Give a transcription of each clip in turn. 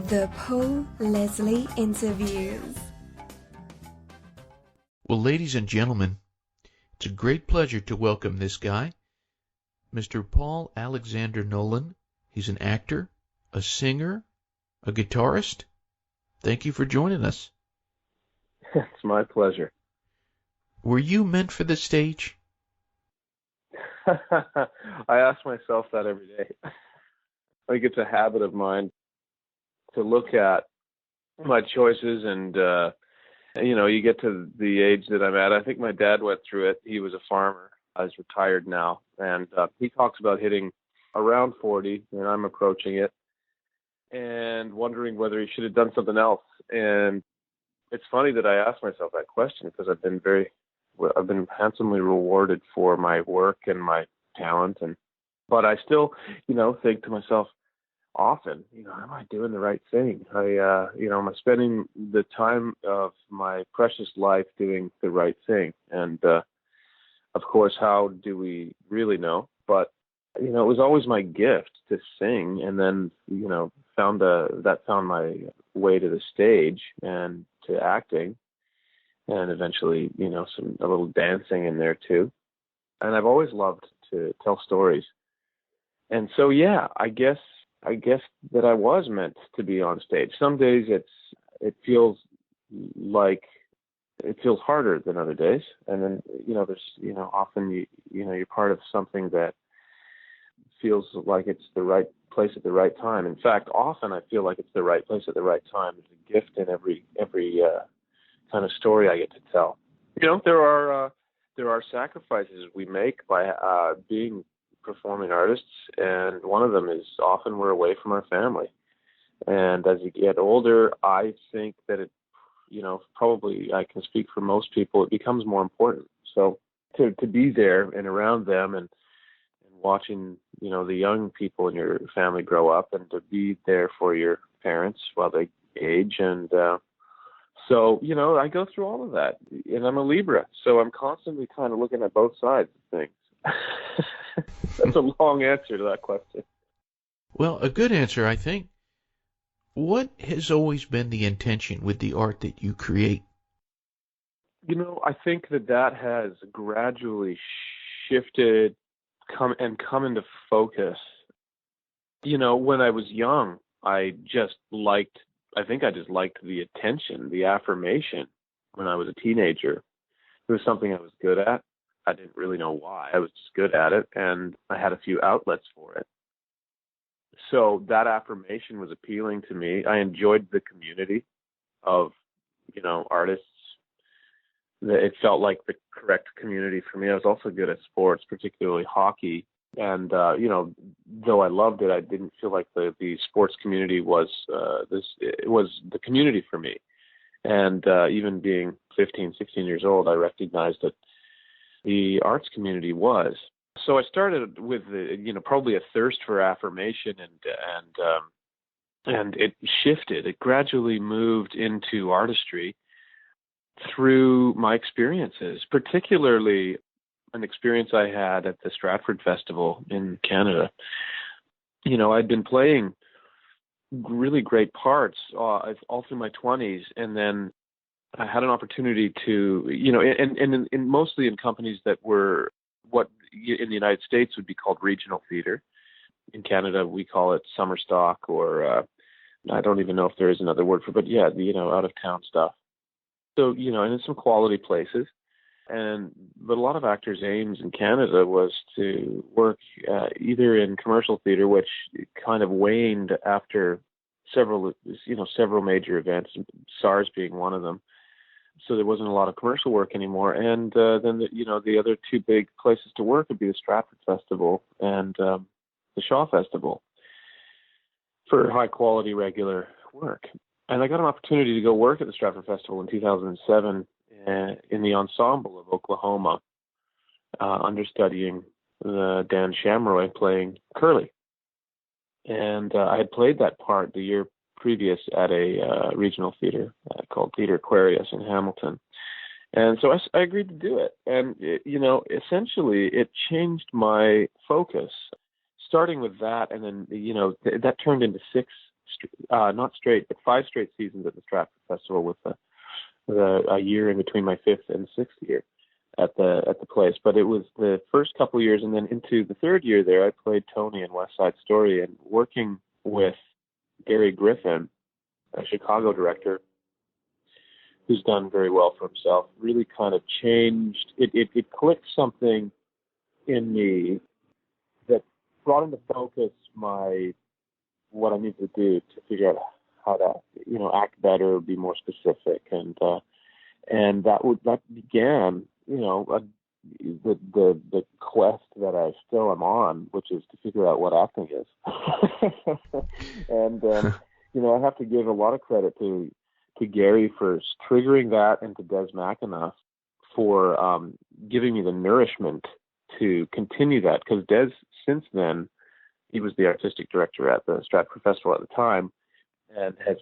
The Paul Leslie Interviews. Well, ladies and gentlemen, it's a great pleasure to welcome this guy, Mr. Paul Alexander Nolan. He's an actor, a singer, a guitarist. Thank you for joining us. It's my pleasure. Were you meant for the stage? I ask myself that every day. I think it's a habit of mine to look at my choices and, you get to the age that I'm at. I think my dad went through it. He was a farmer. He's retired now. And he talks about hitting around 40, and I'm approaching it, and wondering whether he should have done something else. And it's funny that I asked myself that question because I've been handsomely rewarded for my work and my talent. But I still, think to myself often, am I doing the right thing? Am I spending the time of my precious life doing the right thing? And, of course, how do we really know? But, it was always my gift to sing, and then, found my way to the stage and to acting, and eventually, a little dancing in there too. And I've always loved to tell stories. And so, yeah, I guess that I was meant to be on stage. Some days it feels harder than other days. And then, there's, often you're part of something that feels like it's the right place at the right time. In fact, often I feel like it's the right place at the right time. There's a gift in every kind of story I get to tell. There are sacrifices we make by being performing artists, and one of them is often we're away from our family. And as you get older, I think that it, probably I can speak for most people, it becomes more important. So to be there and around them and watching, the young people in your family grow up, and to be there for your parents while they age. And so, I go through all of that. And I'm a Libra, so I'm constantly kind of looking at both sides of things. That's a long answer to that question. Well, a good answer, I think. What has always been the intention with the art that you create? I think that has gradually shifted, come into focus. When I was young, I just liked the attention, the affirmation. When I was a teenager, it was something I was good at. I didn't really know why. I was just good at it, and I had a few outlets for it. So that affirmation was appealing to me. I enjoyed the community of, artists. It felt like the correct community for me. I was also good at sports, particularly hockey. And, though I loved it, I didn't feel like the sports community was it was the community for me. And even being 15, 16 years old, I recognized that the arts community was. So I started with, probably a thirst for affirmation, and it shifted. It gradually moved into artistry through my experiences, particularly an experience I had at the Stratford Festival in Canada. I'd been playing really great parts all through my 20s, and then I had an opportunity to, and mostly in companies that were what in the United States would be called regional theater. In Canada, we call it summer stock, or I don't even know if there is another word for it, but yeah, out of town stuff. So, and in some quality places. But a lot of actors' aims in Canada was to work either in commercial theater, which kind of waned after several major events, SARS being one of them. So there wasn't a lot of commercial work anymore. And then, the other two big places to work would be the Stratford Festival and the Shaw Festival for high-quality, regular work. And I got an opportunity to go work at the Stratford Festival in 2007 in the ensemble of Oklahoma, understudying Dan Shamroy playing Curly. And I had played that part the year previous at a regional theater called Theater Aquarius in Hamilton. And so I agreed to do it. And, essentially it changed my focus, starting with that. And then, that turned into 6 not straight, but 5 straight seasons at the Stratford Festival, with a year in between my 5th and 6th year at the place. But it was the first couple of years, and then into the 3rd year there, I played Tony in West Side Story, and working with Gary Griffin, a Chicago director who's done very well for himself, really kind of changed. It clicked something in me that brought into focus what I need to do to figure out how to, act better, be more specific, and that began, the quest that I still am on, which is to figure out what acting is. And I have to give a lot of credit to Gary for triggering that, and to Des McAnuff for giving me the nourishment to continue that, because Des, since then, he was the artistic director at the Stratford Festival at the time, and has,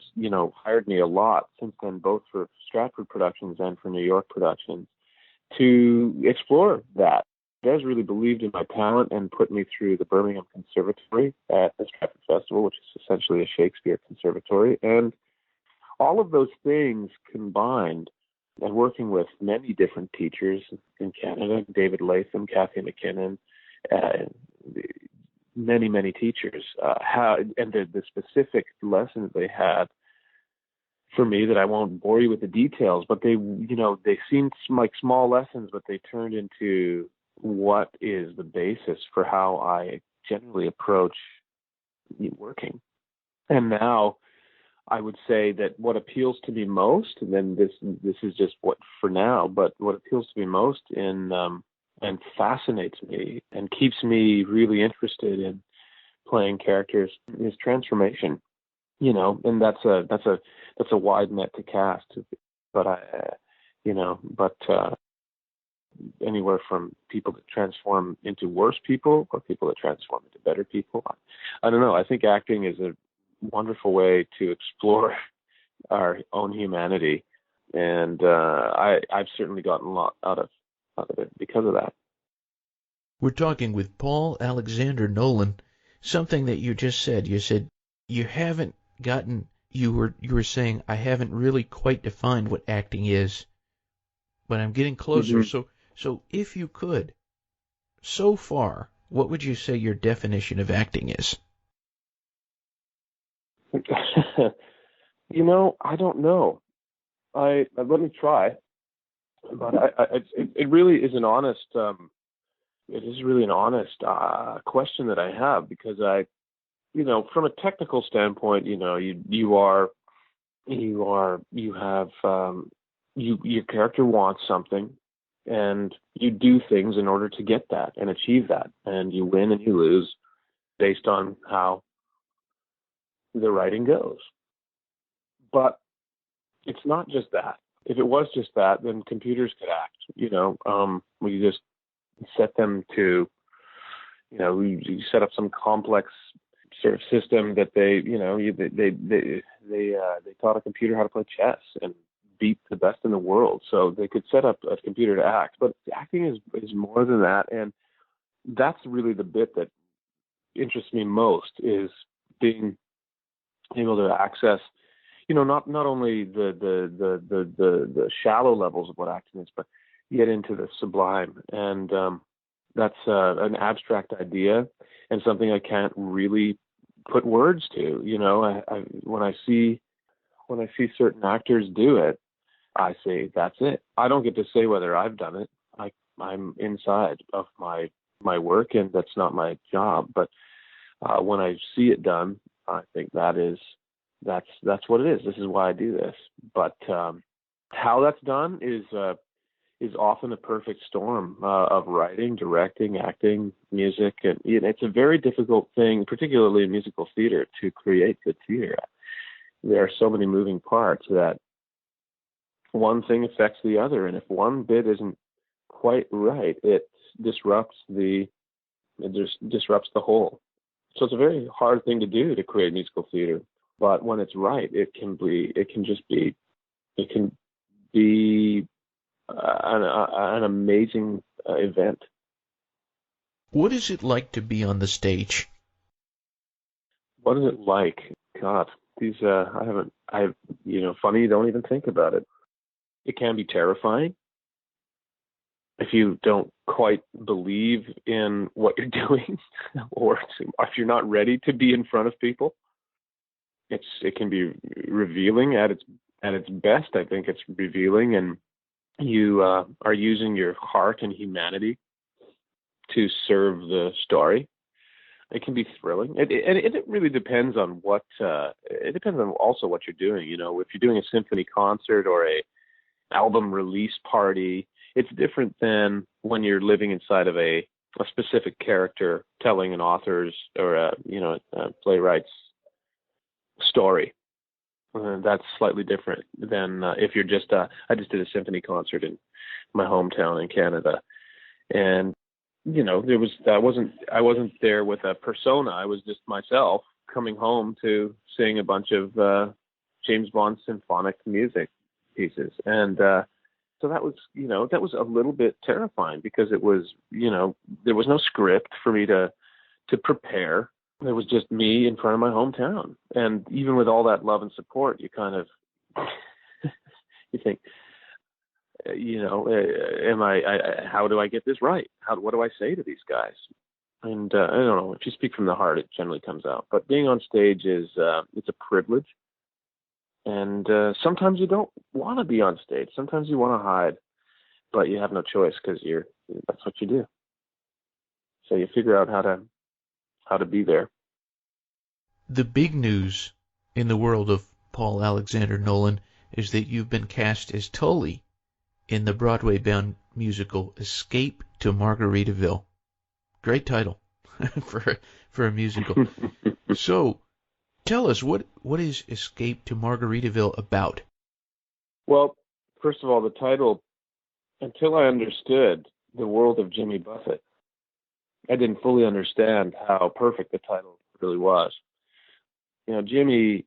hired me a lot since then, both for Stratford productions and for New York productions, to explore that. Des really believed in my talent and put me through the Birmingham Conservatory at the Stratford Festival, which is essentially a Shakespeare conservatory. And all of those things combined, and working with many different teachers in Canada, David Latham, Kathy McKinnon, many teachers, and the specific lessons they had for me, that I won't bore you with the details, but they seemed like small lessons, but they turned into what is the basis for how I generally approach working. And now I would say that what appeals to me most, and then this is just what for now, but what appeals to me most and fascinates me and keeps me really interested in playing characters is transformation. And that's a wide net to cast, but anywhere from people that transform into worse people, or people that transform into better people. I don't know. I think acting is a wonderful way to explore our own humanity, and I've certainly gotten a lot out of it because of that. We're talking with Paul Alexander Nolan. Something that you just said. You said you haven't gotten. You were saying, I haven't really quite defined what acting is, but I'm getting closer. Mm-hmm. So if you could, so far, what would you say your definition of acting is? I don't know. Let me try, but it really is an honest. It is really an honest question that I have, because from a technical standpoint, your character wants something, and you do things in order to get that and achieve that, and you win and you lose based on how the writing goes. But it's not just that. If it was just that, then computers could act. We just set them to, you set up some complex sort of system that they taught a computer how to play chess and beat the best in the world. So they could set up a computer to act. But acting is more than that, and that's really the bit that interests me most, is being able to access, not only the shallow levels of what acting is, but get into the sublime. And that's an abstract idea and something I can't really put words to. When I see certain actors do it, I say, that's it. I don't get to say whether I've done it. I'm inside of my work, and that's not my job. But when I see it done, I think that's what it is. This is why I do this. But how that's done is often a perfect storm of writing, directing, acting, music, and it's a very difficult thing, particularly in musical theater, to create good theater. There are so many moving parts that one thing affects the other, and if one bit isn't quite right, it disrupts the whole. So it's a very hard thing to do, to create musical theater. But when it's right, it can be an amazing event. What is it like to be on the stage? What is it like God, these funny you don't even think about it. It can be terrifying if you don't quite believe in what you're doing, or if you're not ready to be in front of people. It can be revealing at its best. I think it's revealing, and you are using your heart and humanity to serve the story. It can be thrilling. It really depends on what. It depends on also what you're doing. You know, if you're doing a symphony concert or a album release party, it's different than when you're living inside of a specific character telling an author's or a playwright's story. That's slightly different than if you're just. I just did a symphony concert in my hometown in Canada, and I wasn't there with a persona. I was just myself coming home to sing a bunch of James Bond symphonic music pieces, and so that was a little bit terrifying because it was there was no script for me to prepare. It was just me in front of my hometown, and even with all that love and support, you kind of you think, how do I get this right? What do I say to these guys? And I don't know. If you speak from the heart, it generally comes out. But being on stage it's a privilege, and sometimes you don't want to be on stage. Sometimes you want to hide, but you have no choice because that's what you do. So you figure out how to be there. The big news in the world of Paul Alexander Nolan is that you've been cast as Tully in the Broadway-bound musical Escape to Margaritaville. Great title for a musical. So, tell us, what is Escape to Margaritaville about? Well, first of all, the title, until I understood the world of Jimmy Buffett, I didn't fully understand how perfect the title really was. Jimmy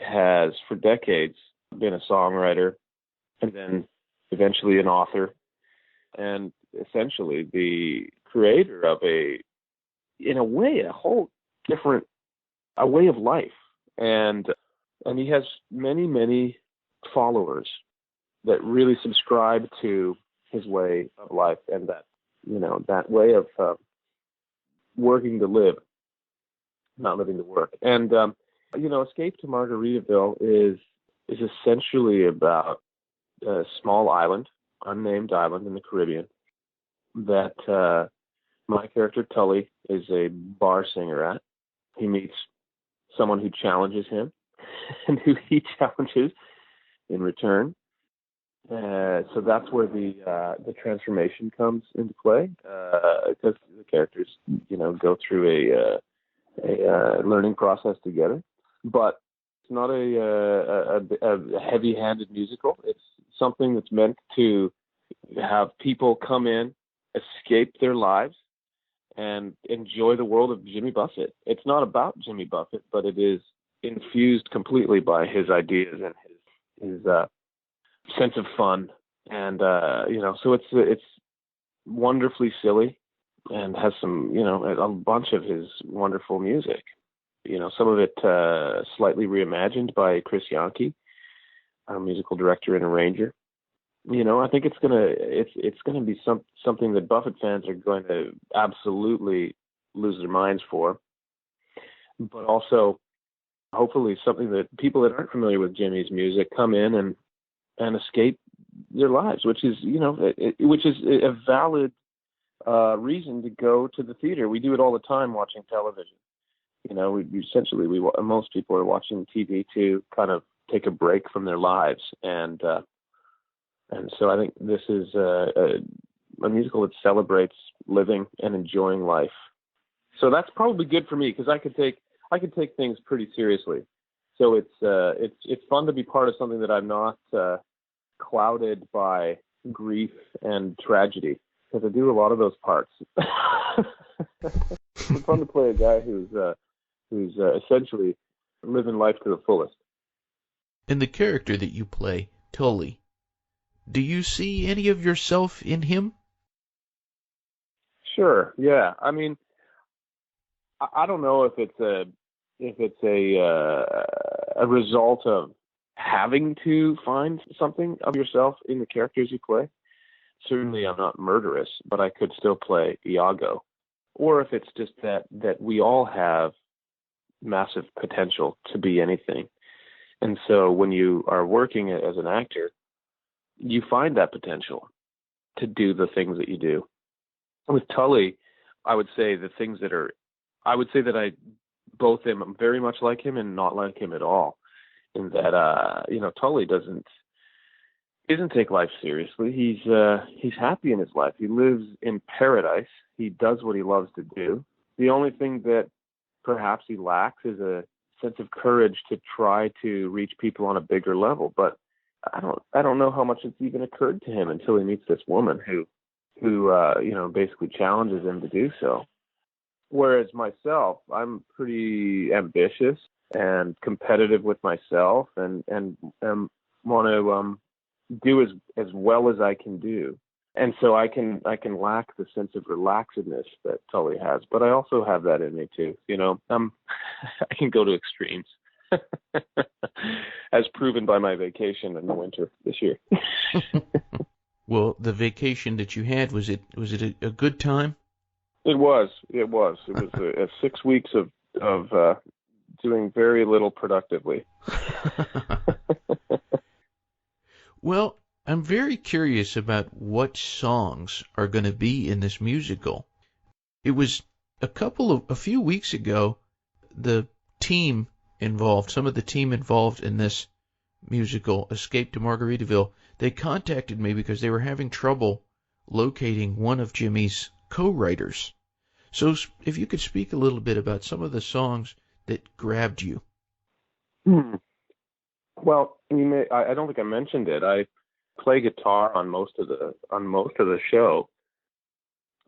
has for decades been a songwriter and then eventually an author and essentially the creator of a whole different way of life. And he has many, many followers that really subscribe to his way of life and that way of working to live, not living to work. And Escape to Margaritaville is essentially about a small island, unnamed island in the Caribbean, that my character Tully is a bar singer at. He meets someone who challenges him and who he challenges in return. So that's where the transformation comes into play, because the characters, go through a learning process together. But it's not a heavy-handed musical. It's something that's meant to have people come in, escape their lives, and enjoy the world of Jimmy Buffett. It's not about Jimmy Buffett, but it is infused completely by his ideas and his sense of fun. And so it's wonderfully silly and has some a bunch of his wonderful music. Some of it slightly reimagined by Chris Yankee, our musical director and arranger. I think it's gonna be something that Buffett fans are going to absolutely lose their minds for, but also hopefully something that people that aren't familiar with Jimmy's music come in and escape their lives, which is a valid reason to go to the theater. We do it all the time watching television. Most people are watching TV to kind of take a break from their lives, and so I think this is a musical that celebrates living and enjoying life. So that's probably good for me because I can take things pretty seriously. So it's fun to be part of something that I'm not clouded by grief and tragedy, because I do a lot of those parts. It's fun to play a guy who's essentially living life to the fullest. In the character that you play, Tully, do you see any of yourself in him? Sure, yeah. I mean, I don't know if it's if it's a result of having to find something of yourself in the characters you play. Certainly I'm not murderous, but I could still play Iago. Or if it's just that we all have massive potential to be anything. And so when you are working as an actor, you find that potential to do the things that you do. With Tully, I would say that I both am very much like him and not like him at all. In that, Tully isn't take life seriously. He's happy in his life. He lives in paradise. He does what he loves to do. The only thing that perhaps he lacks is a sense of courage to try to reach people on a bigger level. But I don't know how much it's even occurred to him until he meets this woman who basically challenges him to do so. Whereas myself, I'm pretty ambitious and competitive with myself, and want to do as well as I can do. And so I can lack the sense of relaxedness that Tully has, but I also have that in me too. I can go to extremes, as proven by my vacation in the winter this year. Well, the vacation that you had, was it a good time? It was. It was 6 weeks of doing very little productively. Well, I'm very curious about what songs are going to be in this musical. It was a few weeks ago, some of the team involved in this musical, Escape to Margaritaville, they contacted me because they were having trouble locating one of Jimmy's co-writers. So if you could speak a little bit about some of the songs that grabbed you. Well, I don't think I mentioned it. I play guitar on most of the show,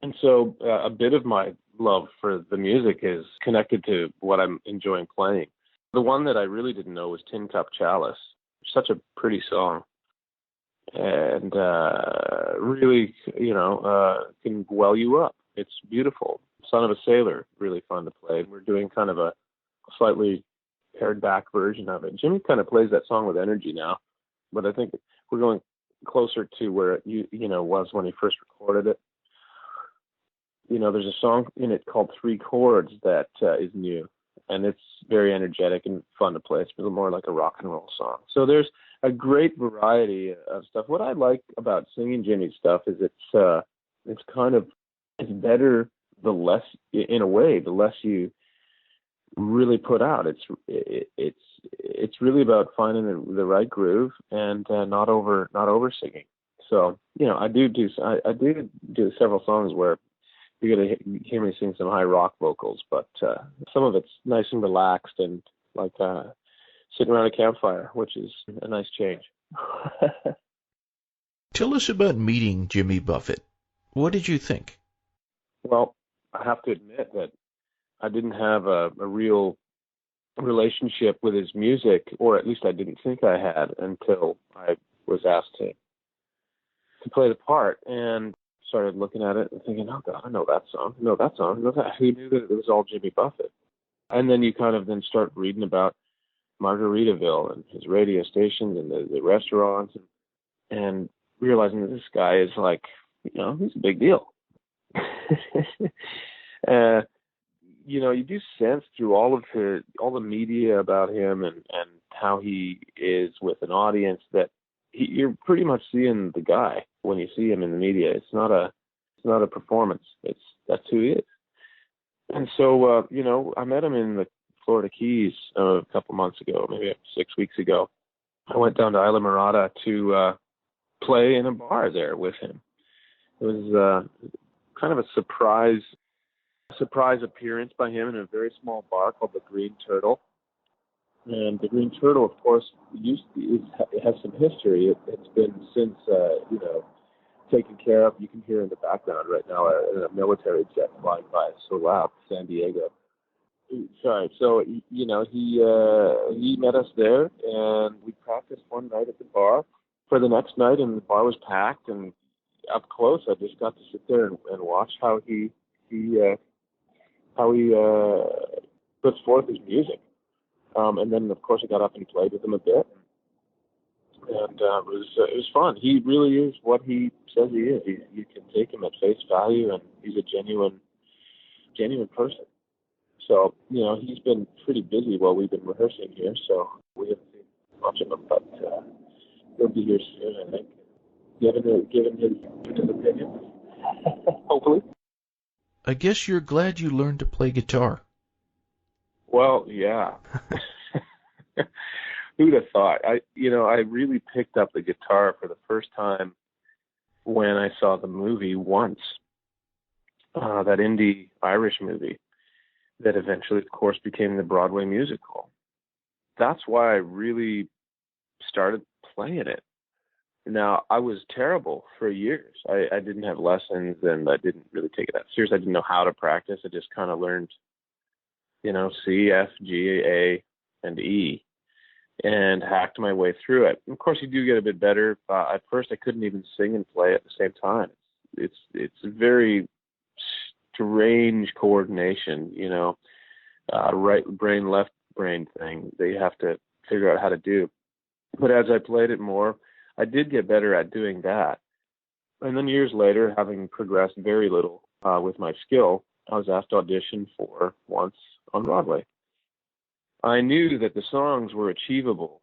and so a bit of my love for the music is connected to what I'm enjoying playing. The one that I really didn't know was Cup Chalice. Such a pretty song, and really, can well you up. It's beautiful. Son of a Sailor, really fun to play. We're doing kind of a slightly pared back version of it. Jimmy kind of plays that song with energy now, but I think we're going closer to where it was when he first recorded it. There's a song in it called Three Chords that is new, and it's very energetic and fun to play. It's a little more like a rock and roll song. So there's a great variety of stuff. What I like about singing Jimmy's stuff is it's better the less you really put out. It's really about finding the right groove and not over singing. So I do several songs where you're gonna hear me sing some high rock vocals, but some of it's nice and relaxed and like sitting around a campfire, which is a nice change. Tell us about meeting Jimmy Buffett. What did you think? Well, I have to admit that I didn't have a real relationship with his music, or at least I didn't think I had until I was asked to play the part and started looking at it and thinking, oh God, I know that song. I know that song. I know that. Who knew that it was all Jimmy Buffett? And then you kind of then start reading about Margaritaville and his radio stations and the restaurants and realizing that this guy is like, he's a big deal. You do sense through all the media about him and how he is with an audience that you're pretty much seeing the guy when you see him in the media. It's not a performance. That's who he is. And so I met him in the Florida Keys a couple months ago, maybe 6 weeks ago. I went down to Isla Mirada to play in a bar there with him. It was kind of a surprise appearance by him in a very small bar called the Green Turtle. And the Green Turtle, of course, it has some history. It's been since taken care of. You can hear in the background right now a military jet flying by. It's so loud, San Diego. Sorry. So he met us there, and we practiced one night at the bar for the next night, and the bar was packed. And up close, I just got to sit there and watch how he put puts forth his music. And then, of course, I got up and played with him a bit. And it was fun. He really is what he says he is. You can take him at face value, and he's a genuine person. So, he's been pretty busy while we've been rehearsing here, so we haven't seen much of him, but he'll be here soon, I think, given his opinion, hopefully. I guess you're glad you learned to play guitar. Well, yeah. Who'd have thought? I really picked up the guitar for the first time when I saw the movie Once, that indie Irish movie that eventually, of course, became the Broadway musical. That's why I really started playing it. Now, I was terrible for years. I didn't have lessons, and I didn't really take it that serious. I didn't know how to practice. I just kind of learned, C, F, G, A, and E, and hacked my way through it. And of course, you do get a bit better. At first, I couldn't even sing and play at the same time. It's a very strange coordination, right brain, left brain thing that you have to figure out how to do. But as I played it more, I did get better at doing that. And then years later, having progressed very little with my skill, I was asked to audition for Once on Broadway. I knew that the songs were achievable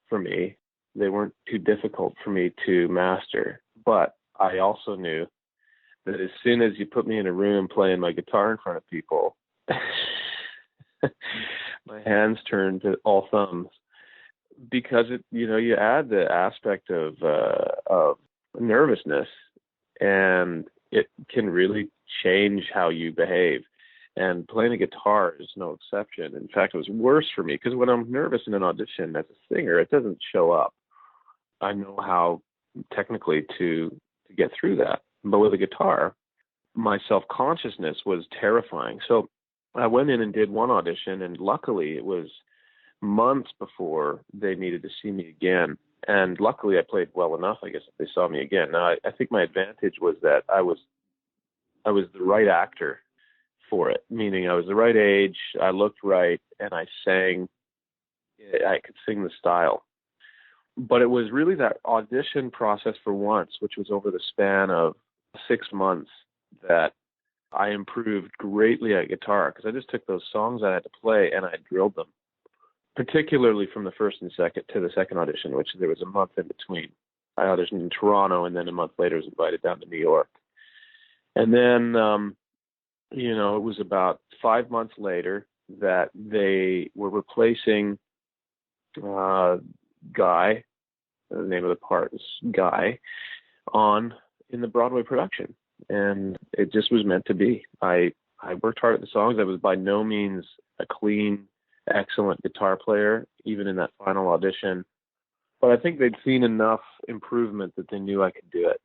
for me. They weren't too difficult for me to master. But I also knew that as soon as you put me in a room playing my guitar in front of people, my hands turned to all thumbs. Because you add the aspect of nervousness, and it can really change how you behave. And playing a guitar is no exception. In fact, it was worse for me because when I'm nervous in an audition as a singer, it doesn't show up. I know how technically to get through that. But with a guitar, my self-consciousness was terrifying. So I went in and did one audition, and luckily it was months before they needed to see me again. And luckily I played well enough, I guess, if they saw me again. Now, I think my advantage was that I was the right actor for it, meaning I was the right age, I looked right, and I could sing the style. But it was really that audition process for Once, which was over the span of 6 months, that I improved greatly at guitar, because I just took those songs I had to play and I drilled them, particularly from the first and second to the second audition, which there was a month in between. I auditioned in Toronto, and then a month later was invited down to New York. And then, it was about 5 months later that they were replacing Guy, the name of the part is Guy, in the Broadway production. And it just was meant to be. I worked hard at the songs. I was by no means a clean, excellent guitar player, even in that final audition. But I think they'd seen enough improvement that they knew I could do it.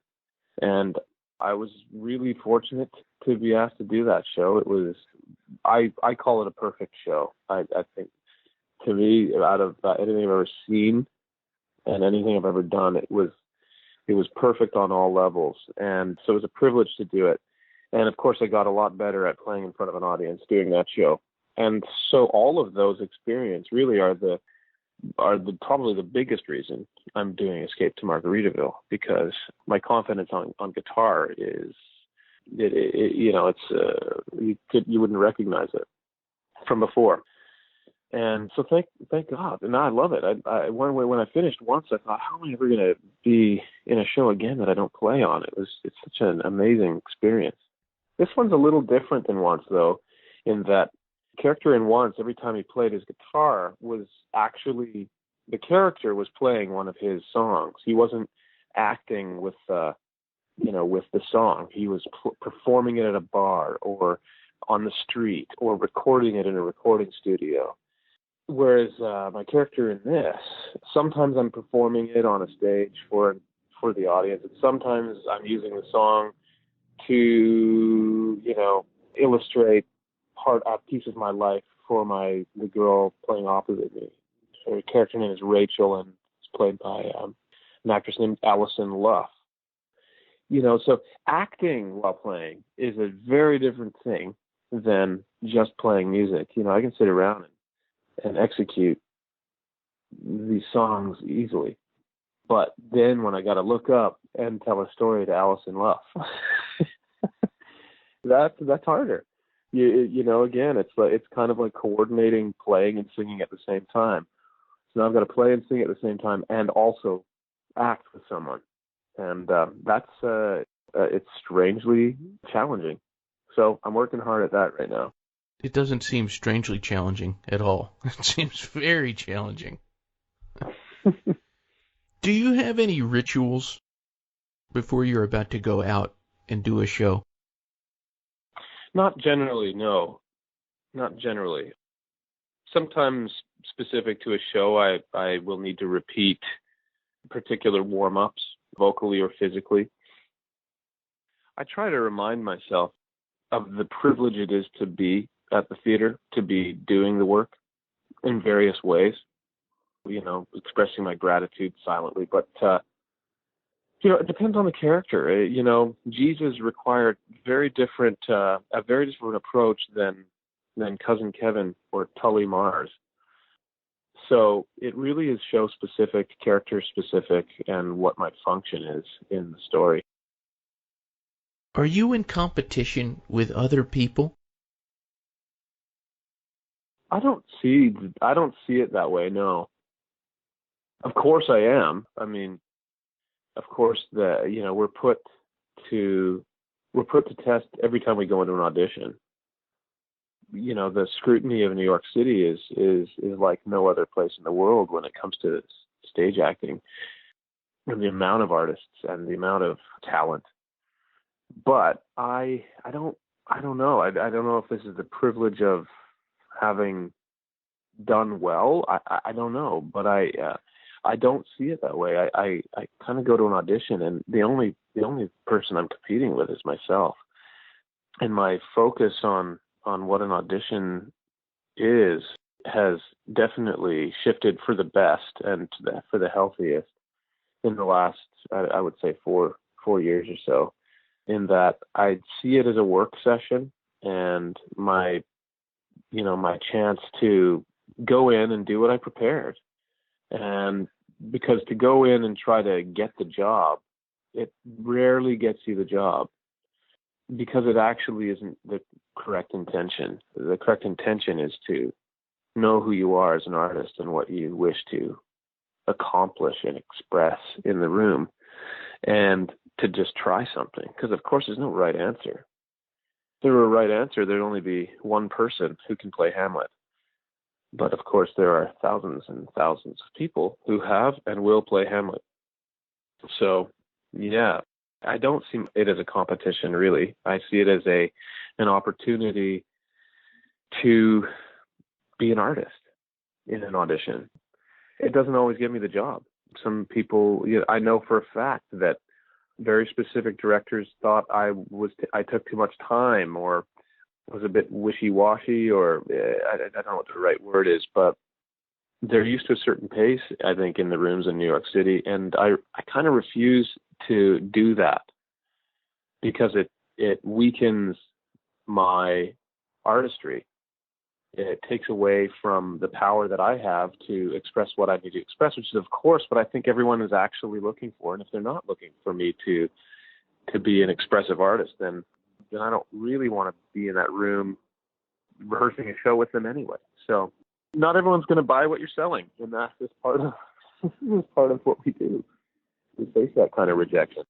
And I was really fortunate to be asked to do that show. It was, I call it a perfect show. I think, to me, out of anything I've ever seen and anything I've ever done, it was perfect on all levels. And so it was a privilege to do it. And of course, I got a lot better at playing in front of an audience doing that show. And so all of those experiences really are probably the biggest reason I'm doing Escape to Margaritaville, because my confidence on guitar is, you wouldn't recognize it from before. And so thank God. And I love it. When I finished Once, I thought, how am I ever going to be in a show again that I don't play on? It's such an amazing experience. This one's a little different than Once, though, in that character in Once, every time he played his guitar, was actually, the character was playing one of his songs. He wasn't acting with the song. He was performing it at a bar or on the street or recording it in a recording studio. Whereas my character in this, sometimes I'm performing it on a stage for the audience, and sometimes I'm using the song to, illustrate a piece of my life for the girl playing opposite me. Her character name is Rachel, and it's played by an actress named Alison Luff. So acting while playing is a very different thing than just playing music. You know, I can sit around and execute these songs easily. But then when I got to look up and tell a story to Alison Luff, that's harder. You know, again, it's kind of like coordinating playing and singing at the same time. So now I've got to play and sing at the same time and also act with someone. And it's strangely challenging. So I'm working hard at that right now. It doesn't seem strangely challenging at all. It seems very challenging. Do you have any rituals before you're about to go out and do a show? Not generally, no. Not generally. Sometimes specific to a show, I will need to repeat particular warm-ups, vocally or physically. I try to remind myself of the privilege it is to be at the theater, to be doing the work in various ways, you know, expressing my gratitude silently. But, you know, it depends on the character. You know, Jesus required a very different approach than Cousin Kevin or Tully Mars. So it really is show specific, character specific, and what my function is in the story. Are you in competition with other people? I don't see it that way, no. Of course I am. I mean, of course we're put to test every time we go into an audition. You know, the scrutiny of New York City is like no other place in the world when it comes to stage acting, and the amount of artists and the amount of talent. But I don't know. I don't know if this is the privilege of having done well. I don't know, but I don't see it that way. I kind of go to an audition, and the only person I'm competing with is myself, and my focus on what an audition is has definitely shifted for the best and for the healthiest in the last, I would say, four years or so, in that I see it as a work session and my chance to go in and do what I prepared. And because to go in and try to get the job, it rarely gets you the job, because it actually isn't the correct intention. The correct intention is to know who you are as an artist and what you wish to accomplish and express in the room, and to just try something. Because, of course, there's no right answer. If there were a right answer, there'd only be one person who can play Hamlet. But, of course, there are thousands and thousands of people who have and will play Hamlet. So, yeah, I don't see it as a competition, really. I see it as an opportunity to be an artist in an audition. It doesn't always get me the job. Some people, I know for a fact that very specific directors thought I took too much time, or was a bit wishy-washy, or I don't know what the right word is, but they're used to a certain pace, I think, in the rooms in New York City, and I kind of refuse to do that, because it weakens my artistry. It takes away from the power that I have to express what I need to express, which is, of course, what I think everyone is actually looking for. And if they're not looking for me to be an expressive artist, then I don't really want to be in that room rehearsing a show with them anyway. So not everyone's going to buy what you're selling, and that's just part of what we do. We face that kind of rejection.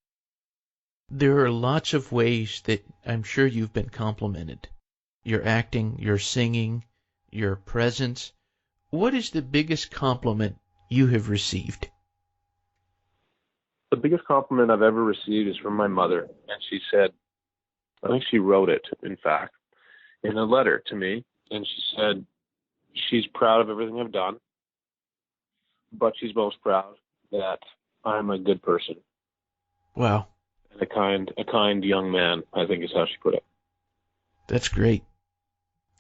There are lots of ways that I'm sure you've been complimented. Your acting, your singing, your presence. What is the biggest compliment you have received? The biggest compliment I've ever received is from my mother. And she said, I think she wrote it, in fact, in a letter to me. And she said she's proud of everything I've done, but she's most proud that I'm a good person. Wow. And a kind young man, I think is how she put it. That's great.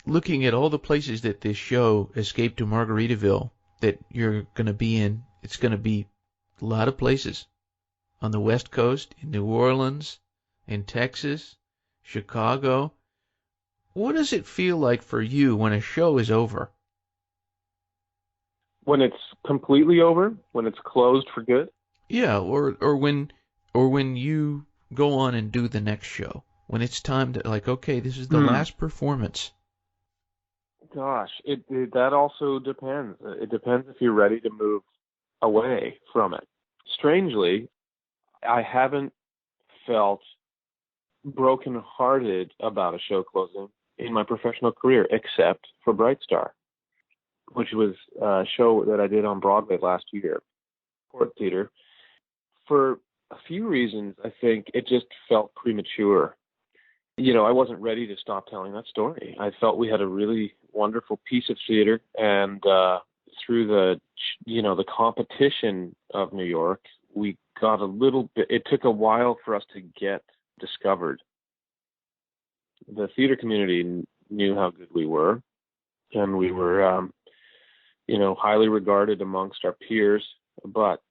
Looking at all the places that this show, Escape to Margaritaville, that you're going to be in, it's going to be a lot of places. On the West Coast, in New Orleans, in Texas, Chicago. What does it feel like for you when a show is over? When it's completely over, when it's closed for good. Yeah, or when you go on and do the next show. When it's time to, like, okay, this is the last performance. Gosh, that also depends. It depends if you're ready to move away from it. Strangely, I haven't felt brokenhearted about a show closing in my professional career, except for Bright Star, which was a show that I did on Broadway last year, Court Theater. For a few reasons, I think it just felt premature. I wasn't ready to stop telling that story. I felt we had a really wonderful piece of theater, and through the competition of New York, we got a little bit. It took a while for us to get discovered. The theater community knew how good we were, and we were, highly regarded amongst our peers. But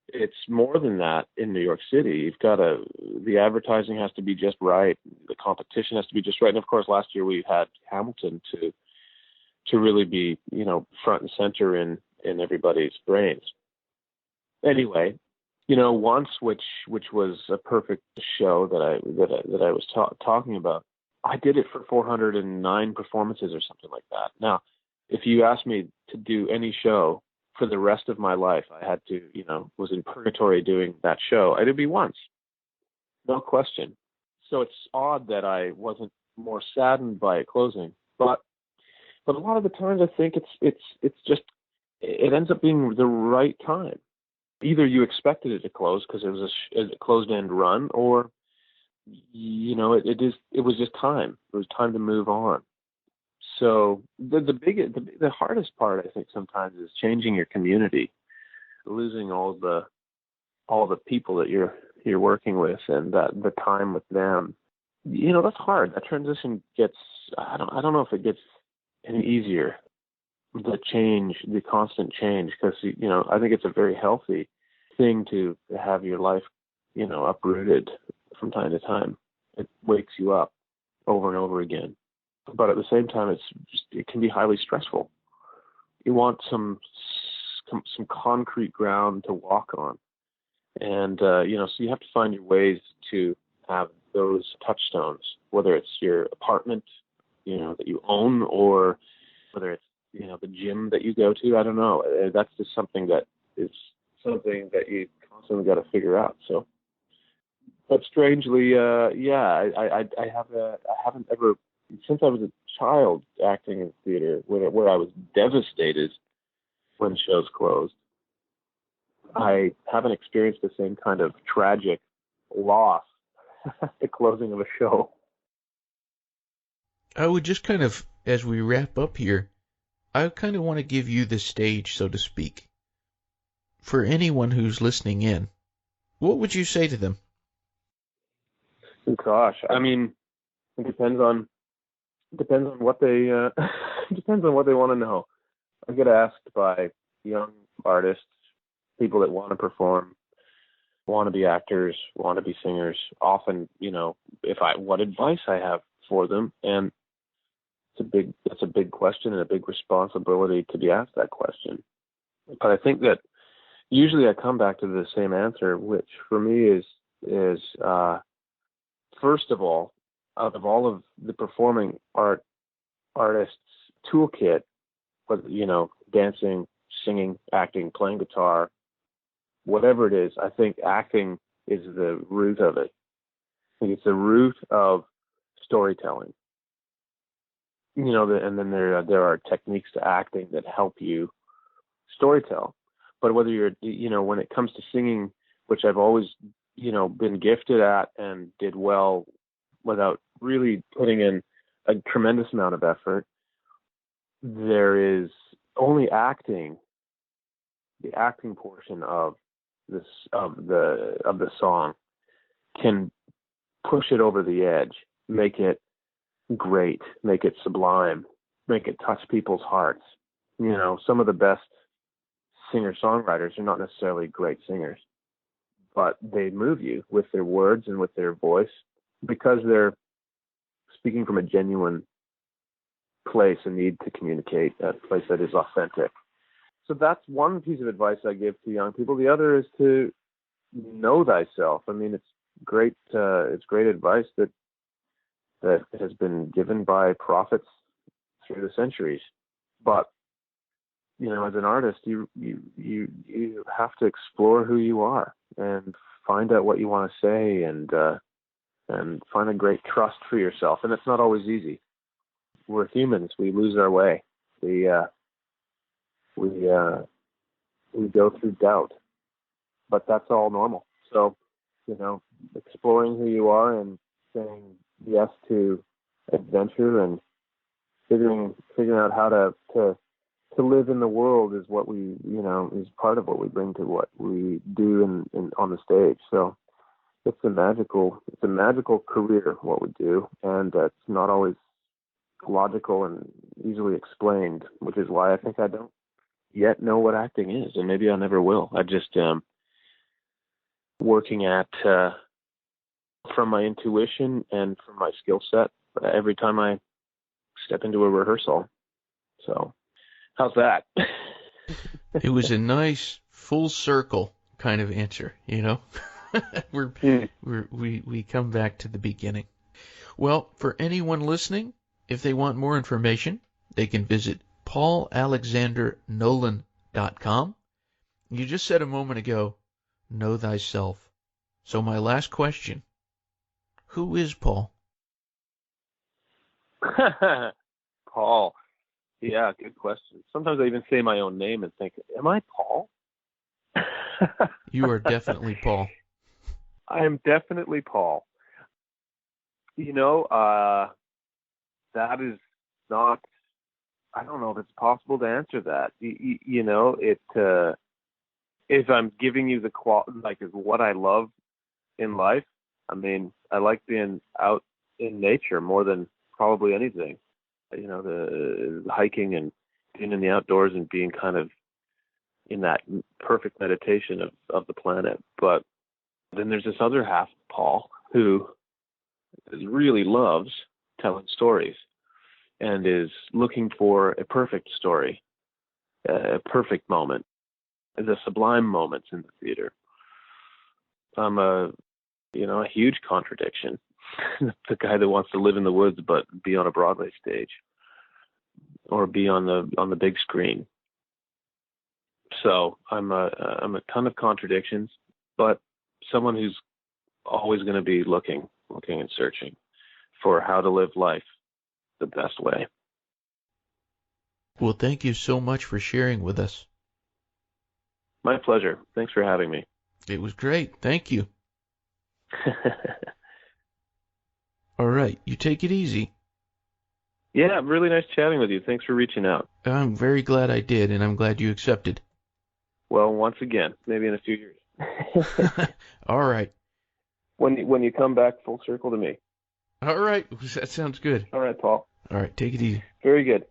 it's more than that in New York City. The advertising has to be just right. The competition has to be just right. And of course, last year we had Hamilton to really be, front and center in everybody's brains. Anyway, once, which was a perfect show that I was talking about, I did it for 409 performances or something like that. Now, if you asked me to do any show for the rest of my life, I had to, was in purgatory doing that show, it'd be once, no question. So it's odd that I wasn't more saddened by it closing, but a lot of the times I think it's just, it ends up being the right time. Either you expected it to close because it was a closed-end run, or it was just time. It was time to move on. So the hardest part, I think, sometimes is changing your community, losing all the people that you're working with, and the time with them. That's hard. That transition gets. I don't know if it gets any easier. The constant change, because I think it's a very healthy thing to have your life, uprooted from time to time. It wakes you up over and over again. But at the same time, it can be highly stressful. You want some concrete ground to walk on, and so you have to find your ways to have those touchstones, whether it's your apartment, that you own, or whether it's the gym that you go to. I don't know. That's just something that is something that you constantly got to figure out. So, but strangely, I haven't ever, since I was a child acting in theater, where I was devastated when shows closed, I haven't experienced the same kind of tragic loss at the closing of a show. I would just kind of, as we wrap up here, I kind of want to give you the stage, so to speak. For anyone who's listening in, what would you say to them? Gosh, I mean, it depends on what they depends on what they want to know. I get asked by young artists, people that want to perform, want to be actors, want to be singers, often, what advice I have for them, and that's a big question and a big responsibility to be asked that question. But I think that usually I come back to the same answer, which for me is first of all, out of all of the performing artists' toolkit, whether, dancing, singing, acting, playing guitar, whatever it is, I think acting is the root of it. I think it's the root of storytelling. And then there are techniques to acting that help you storytell. But whether you're, when it comes to singing, which I've always, been gifted at and did well without really putting in a tremendous amount of effort, there is only acting, the acting portion of the song can push it over the edge, make it great, make it sublime, make it touch people's hearts. Some of the best singer-songwriters are not necessarily great singers, but they move you with their words and with their voice because they're speaking from a genuine place, a need to communicate, a place that is authentic. So that's one piece of advice I give to young people. The other is to know thyself. I mean, it's great advice that has been given by prophets through the centuries. But as an artist, you have to explore who you are and find out what you want to say and find a great trust for yourself. And it's not always easy. We're humans. We lose our way. We go through doubt, but that's all normal. So, exploring who you are and saying yes to adventure and figuring out how to live in the world is what we, is part of what we bring to what we do on the stage. So it's a magical career, what we do. And it's not always logical and easily explained, which is why I think I don't yet know what acting is. And maybe I never will. I just working at, from my intuition and from my skill set every time I step into a rehearsal. So how's that? It was a nice full circle kind of answer, we come back to the beginning. Well, for anyone listening, if they want more information, they can visit paulalexandernolan.com. You just said a moment ago, know thyself. So my last question, who is Paul? Paul. Yeah, good question. Sometimes I even say my own name and think, am I Paul? You are definitely Paul. I am definitely Paul. That is not, I don't know if it's possible to answer that. If I'm giving you what I love in life, I mean, I like being out in nature more than probably anything. The hiking and being in the outdoors and being kind of in that perfect meditation of the planet. But then there's this other half, Paul, who really loves telling stories and is looking for a perfect story, a perfect moment, the sublime moments in the theater. I'm a huge contradiction. The guy that wants to live in the woods but be on a Broadway stage or be on the big screen. So I'm a ton of contradictions, but someone who's always going to be looking and searching for how to live life the best way. Well, thank you so much for sharing with us. My pleasure. Thanks for having me. It was great. Thank you. All right. You take it easy. Yeah, really nice chatting with you. Thanks for reaching out. I'm very glad I did, and I'm glad you accepted. Well, once again, maybe in a few years. All right. When you come back full circle to me. All right. That sounds good. All right, Paul. All right. Take it easy. Very good.